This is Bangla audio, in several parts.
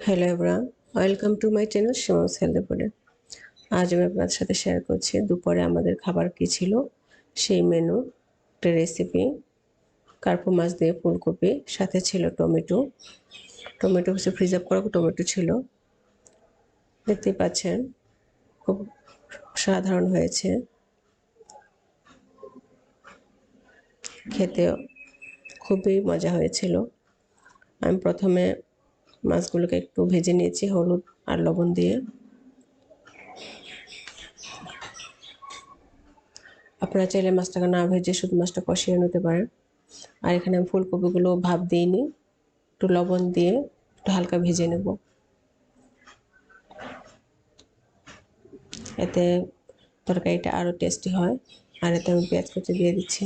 Hello everyone, welcome to my channel Shima's healthy ফুডে। আজ আমি আপনাদের সাথে শেয়ার করছি দুপুরে আমাদের খাবার কী ছিল সেই মেনু একটা রেসিপি। কার্পু মাছ দিয়ে ফুলকপি, সাথে ছিল টমেটো হচ্ছে ফ্রিজ আপ করা টমেটো ছিল। দেখতেই পাচ্ছেন খুব সাধারণ হয়েছে, খেতে খুবই মজা হয়েছিল। আমি প্রথমে মাছগুলোকে একটু ভেজে নিয়েছি হলুদ আর লবণ দিয়ে। আপনারা চাইলে মাছটাকে না ভেজে শুধু মাছটা কষিয়ে নিতে পারেন। আর এখানে আমি ফুলকপিগুলো ভাপ দিইনি, একটু লবণ দিয়ে একটু হালকা ভেজে নেব। এতে তরকারিটা আরও টেস্টি হয়। আর এতে আমি পেঁয়াজ কুচি দিয়ে দিচ্ছি।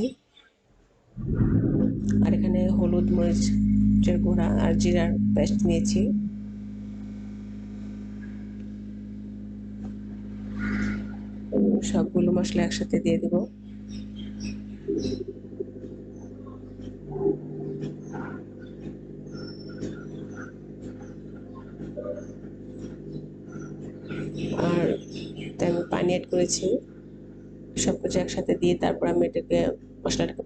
আর এখানে হলুদ মরিচের গুঁড়া আর জিরার পেস্ট নিয়েছি। সবগুলো মশলা একসাথে দিয়ে দেব। আর আমি পানি অ্যাড করেছি। সবকিছু একসাথে দিয়ে তারপর আমি এটাকে মশলাটাকে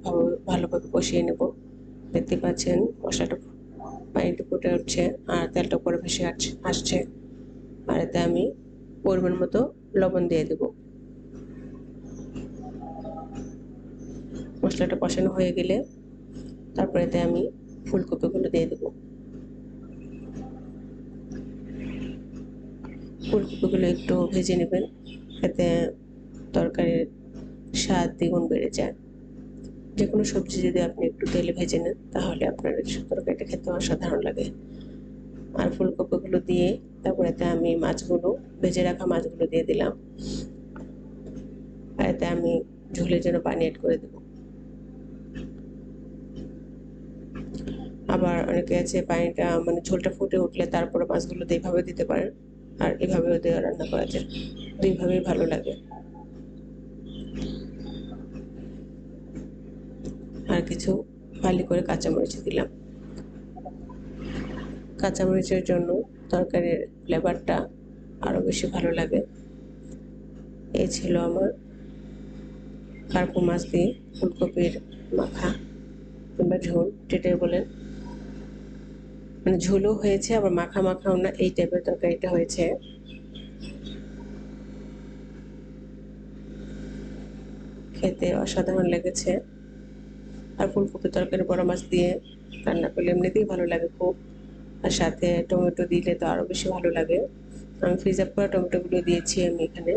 ভালোভাবে কষিয়ে নেব। দেখতে পাচ্ছেন মশলাটা পানিটা ফুটে উঠছে আর তেলটা উপরে ভেসে আসছে। আর এতে আমি পরিমাণ মতো লবণ দিয়ে দেব। মশলাটা কষানো হয়ে গেলে তারপর এতে আমি ফুলকপিগুলো দিয়ে দেব। ফুলকপিগুলো একটু ভেজে নেবেন, এতে তরকারির স্বাদ দ্বিগুণ বেড়ে যায়। যে কোনো সবজি যদি আপনি একটু তেলে ভেজে নেন তাহলে আপনার তরকারিটা খেতে অসাধারণ লাগে। আর ফুলকপিগুলো দিয়ে তারপর এতে আমি ভেজে রাখা মাছগুলো দিয়ে দিলাম। আর এতে আমি ঝোলের জন্য পানি অ্যাড করে দেব। আবার অনেকে আছে পানিটা ঝোলটা ফুটে উঠলে তারপরে মাছগুলো দিয়ে এইভাবে দিতে পারেন। আর এভাবেও দিয়ে রান্না করা যায়, দুইভাবেই ভালো লাগে। আর কিছু ফালি করে কাঁচামরিচ দিলাম। কাঁচামরিচের জন্য তরকারির ফ্লেভারটা আরও বেশি ভালো লাগে। এই ছিল আমার কার্পু মাছ দিয়ে ফুলকপির মাখা কিংবা ঝোল, যেটাই বলেন। ঝোলও হয়েছে আবার মাখা মাখাও না, এই টাইপের তরকারিটা হয়েছে। খেতে অসাধারণ লেগেছে। আর ফুলকপি তরকারি বড় মাছ দিয়ে রান্না করলে এমনিতেই ভালো লাগে খুব। আর সাথে টমেটো দিলে তো আরও বেশি ভালো লাগে। আমি ফ্রিজ আপ করা টমেটোগুলো দিয়েছি আমি এখানে।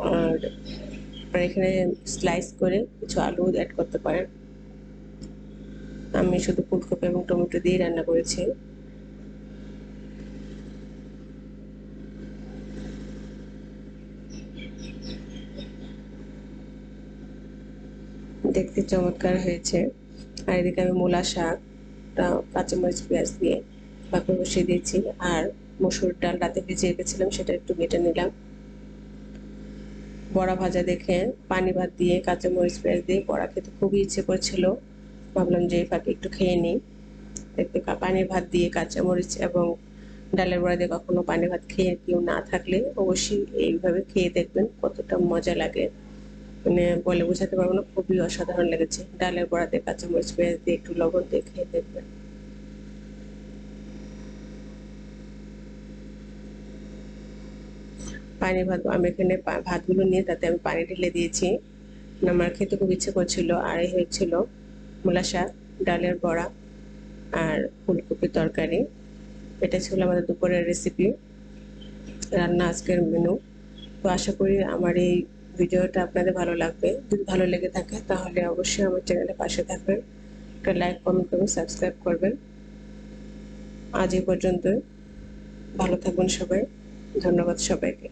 আর এখানে স্লাইস করে কিছু আলু অ্যাড করতে পারেন। আমি শুধু ফুলকপি এবং টমেটো দিয়ে রান্না করেছি। দেখতে চমৎকার হয়েছে। আর এদিকে আমি মূলা শাক, কাঁচামরিচ পেঁয়াজ দিয়ে ভাপে বসিয়ে দিয়েছি। আর মসুর ডাল রাতে ভিজিয়ে রেখেছিলাম, সেটা একটু বেটে নিলাম। বড়া ভাজা দেখে পানি ভাত দিয়ে কাঁচামরিচ পেঁয়াজ দিয়ে বড়া খেতে খুবই ইচ্ছে করছিল। ভাবলাম যে এই ফাঁকে একটু খেয়ে নিই। দেখতে পানির ভাত দিয়ে কাঁচামরিচ এবং ডালের বড়া দিয়ে কখনো পানি ভাত খেয়ে কেউ না থাকলে অবশ্যই এইভাবে খেয়ে দেখবেন কতটা মজা লাগে। বলে বোঝাতে পারবো না, খুবই অসাধারণ লেগেছে। ডালের বড়া দিয়ে কাঁচামরিচ পেঁয়াজ দিয়ে একটু লবণ দিয়ে খেয়ে দেখবেন। পানি ভাত আমি এখানে ভাতগুলো নিয়ে তাতে আমি পানি ঢেলে দিয়েছি। আমার খেতে খুব ইচ্ছে করছিল। আর এই হচ্ছিল মূলা শাক, ডালের বড়া আর ফুলকপির তরকারি। এটা ছিল আমাদের দুপুরের রেসিপি, রান্না আজকের মেনু। তো আশা করি আমার এই ভিডিওটা আপনাদের ভালো লাগবে। যদি ভালো লেগে থাকে তাহলে অবশ্যই আমার চ্যানেলের পাশে থাকবেন, একটা লাইক কমেন্ট করবেন, সাবস্ক্রাইব করবেন। আজ এই পর্যন্ত, ভালো থাকবেন সবাই। ধন্যবাদ সবাইকে।